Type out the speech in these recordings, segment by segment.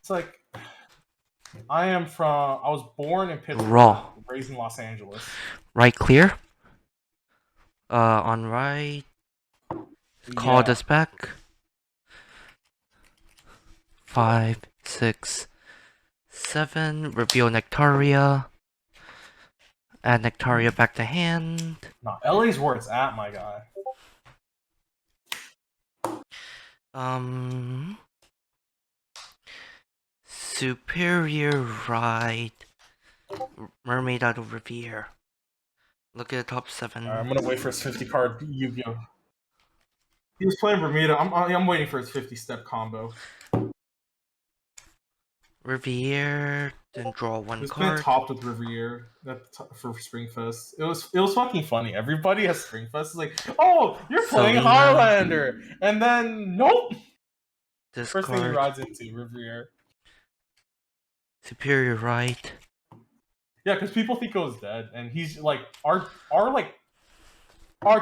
It's like I was born in Pittsburgh, Raw. raised in Los Angeles. Right clear. On right. Call this back. 5, 6, 7. Reveal Nectaria. Add Nectaria back to hand. Nah, LA's where it's at, my guy. Superior right. Mermaid out of Riviere. Look at the top 7. Right, I'm gonna wait for his 50 card Yu-Gi-Oh. He was playing Bermuda. I'm waiting for his 50-step combo. Riviere, then draw one He was card. playing topped with Riviere for Springfest. It was fucking funny. Everybody has Springfest. It's like, oh, you're playing Highlander, and then nope. This First card. thing he rides into Riviere. Superior right. Yeah, because people think it was dead, and he's like our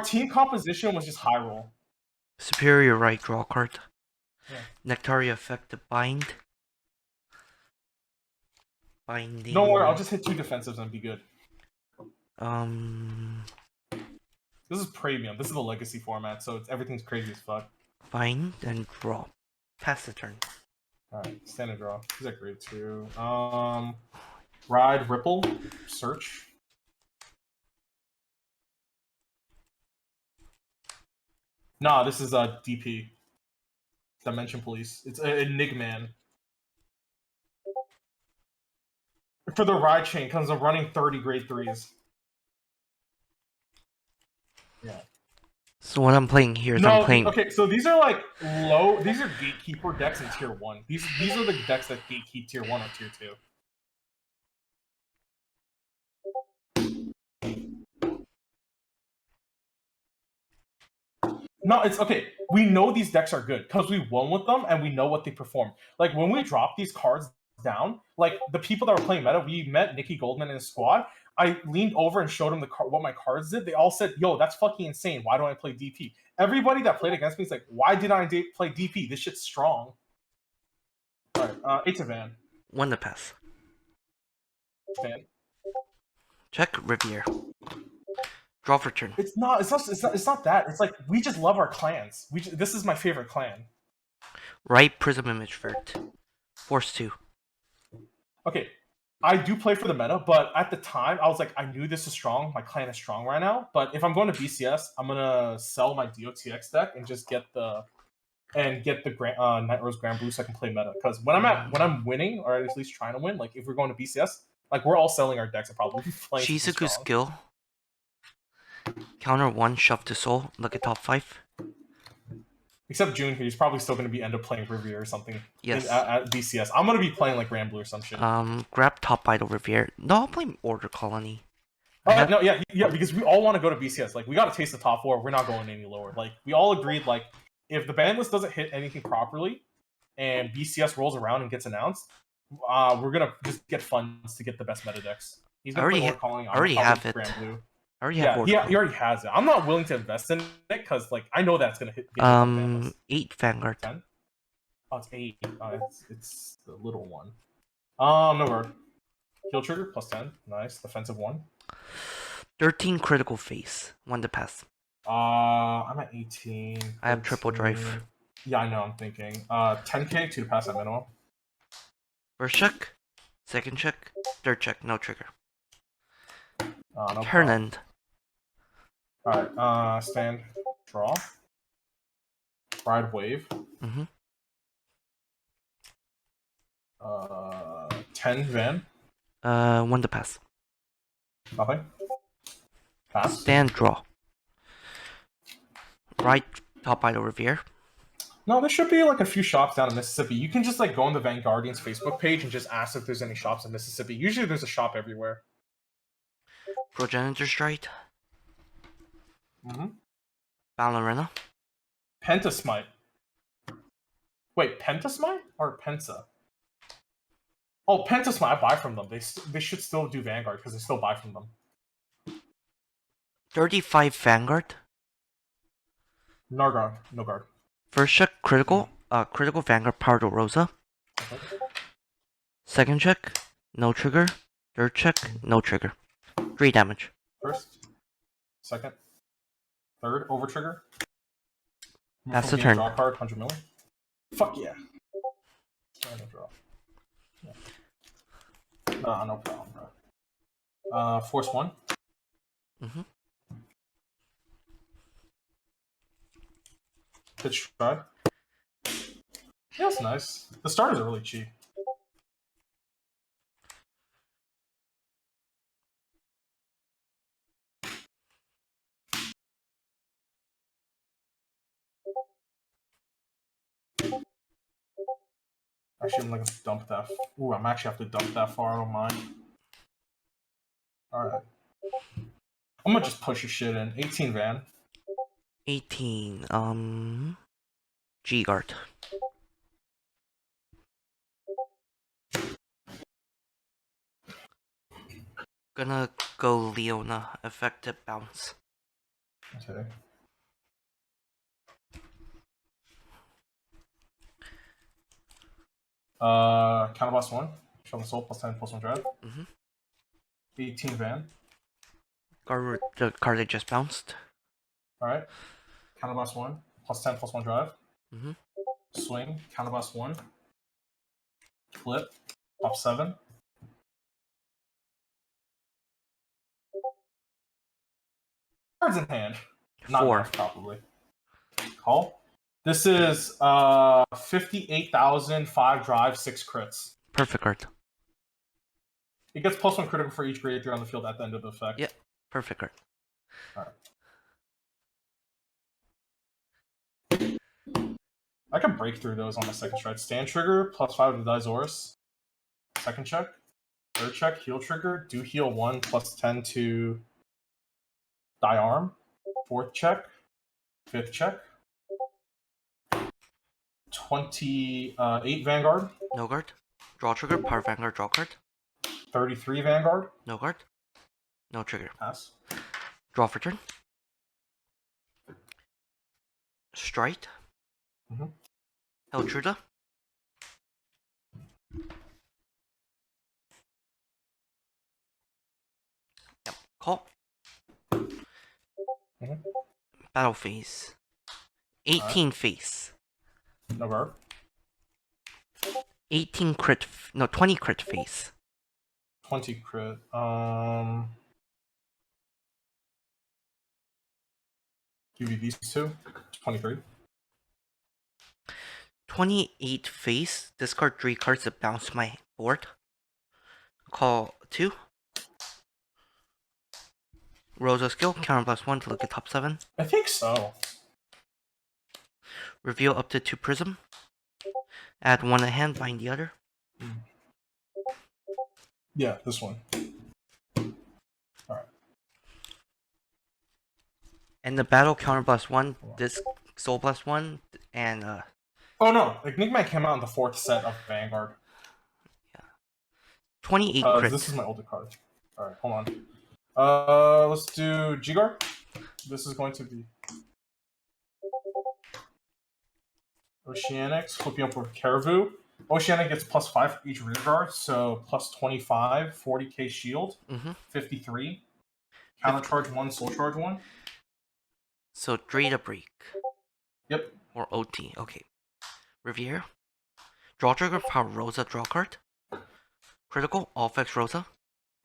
team composition was just high roll. Superior right, draw card. Yeah. Nectaria effect to bind. Binding. Don't worry, I'll just hit 2 defensives and be good. This is premium. This is the legacy format, so everything's crazy as fuck. Bind and draw. Pass the turn. Alright, standard draw. He's at grade 2. Ride, Ripple, Search. Nah, this is DP. Dimension Police. It's a Enigman. For the ride chain, comes I'm running 30 grade 3s. Yeah. So what I'm playing here is I'm playing. Okay, so these are like low. These are gatekeeper decks in tier 1. These are the decks that gatekeep tier 1 or tier 2. No, it's okay. We know these decks are good because we won with them and we know what they perform. Like when we drop these cards down, like the people that were playing meta, we met Nicky Goldman and his squad. I leaned over and showed them what my cards did. They all said, "Yo, that's fucking insane. Why don't I play DP?" Everybody that played against me is like, "Why did I play DP? This shit's strong." All right, 8 to Van. 1 to pass. Van. Check Riviere. Draw for turn. It's not that. It's like we just love our clans. This is my favorite clan. Right Prism image first. Force 2. Okay, I do play for the meta, but at the time I was like, I knew this is strong. My clan is strong right now. But if I'm going to BCS, I'm gonna sell my DOTX deck and just get the Night Rose Grand Blue so I can play meta. Because when I'm winning, or at least trying to win, like if we're going to BCS, like we're all selling our decks and probably playing. Shizuku skill. Counter 1, shove to soul. Look at top 5. Except June, he's probably still going to end up playing Riviere or something. Yes. At BCS. I'm going to be playing like Grand Blue or some shit. Grab top idol Riviere. No, I'll play Order Colony. No, yeah, because we all want to go to BCS. Like, we got to taste the top 4. We're not going any lower. Like, we all agreed, like, if the ban list doesn't hit anything properly and BCS rolls around and gets announced, we're going to just get funds to get the best meta decks. He's going to play Order Colony. I already have it. Grand Blue. He already has it. I'm not willing to invest in it because, like, I know that's gonna hit. 8 Vanguard. 10? Oh, it's 8. It's the little one. No word. Kill trigger +10. Nice. Defensive 1. 13 critical face. 1 to pass. I'm at 18. 13. I have triple drive. Yeah, I know. I'm thinking. 10k 2 to pass at minimum. First check. Second check. Third check. No trigger. No Turn end. Alright, stand, draw, ride wave. 10 Van. 1 to pass. Nothing. Pass. Stand, draw. Right top idol Riviere. No, there should be like a few shops down in Mississippi. You can just like go on the Vanguardian's Facebook page and just ask if there's any shops in Mississippi. Usually there's a shop everywhere. Progenitor Strike. Ballerina. Pentasmite. Wait, Pentasmite or Pensa? Oh, Pentasmite. I buy from them. They should still do Vanguard because they still buy from them. 35 Vanguard. No guard. First check critical. Critical Vanguard Power to Rosa. Second check, no trigger. Third check, no trigger. 3 damage. First, second, third, over trigger. Pass the From game, turn. draw card, 100 million. Fuck yeah. Random draw. Yeah. No problem, bro. Force 1. Mm-hmm. Pitch try. Yeah, that's nice. The starters are really cheap. Actually, I'm gonna dump that. Ooh, I'm actually have to dump that far. I don't mind. Alright. I'm gonna just push your shit in. 18 Van. 18, G-Guard. Gonna go Leona. Effective bounce. Okay. Counterblast 1. Show the soul plus 10 plus 1 drive. Mm-hmm. 18 Van. The card that just bounced. Alright. Counterblast 1. Plus 10 plus 1 drive. Mm-hmm. Swing. Counterblast 1. Flip. Top 7. Cards in hand. Not 4. enough, probably. Call. This is 58,000, 5 drive, 6 crits. Perfect card. It gets plus 1 critical for each grade 3 on the field at the end of the effect. Yep. Perfect card. Alright. I can break through those on my second stride. Stand trigger, plus 5 to Dizaurus. Second check. Third check, heal trigger. Do heal 1, plus 10 to die arm. Fourth check. Fifth check. 28 Vanguard. No guard. Draw trigger. Power Vanguard. Draw card. 33 Vanguard. No guard. No trigger. Pass. Draw for turn. Strike. Mm-hmm. Eltruda. Yep. Call. Mm-hmm. Battle phase. 18 face. No guard. 18 crit. No, 20 crit face. 20 crit. Give you these two. 23. 28 face. Discard 3 cards to bounce my board. Call 2. Rosa skill. Counterblast 1 to look at top 7. I think so. Reveal up to 2 Prism. Add 1 a hand, bind the other. Yeah, this one. Alright. And the battle counterblast 1, this soul blast 1, and Oh no, Enigma came out in the 4th set of Vanguard. 28 crit. This is my older card. Alright, hold on. Let's do G-Guard. This is going to be Oceanics, flipping up with Caribou. Oceanic gets plus 5 for each rear guard, so plus 25, 40k shield, 53. Counter charge 1, soul charge 1. So 3 to break. Yep. Or OT, okay. Riviere. Draw trigger, power Rosa, draw card. Critical, all effects Rosa.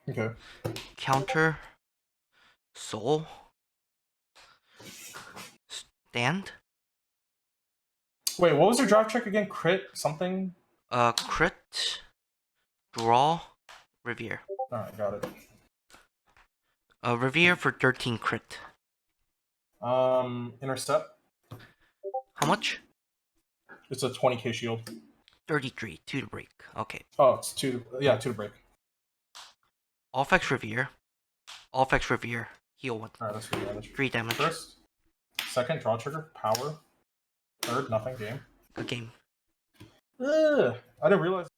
Okay. Counter, soul. Stand. Wait, what was your drive check again? Crit something? Crit. Draw. Riviere. Alright, got it. Riviere for 13 crit. Intercept. How much? It's a 20k shield. 33, 2 to break. Okay. Oh, it's 2. Yeah, 2 to break. All effects Riviere. All effects Riviere. Heal 1. Alright, that's 3 damage. 3 damage. First. Second, draw trigger. Power. Third, nothing. Game. Good game. Ugh, I didn't realize.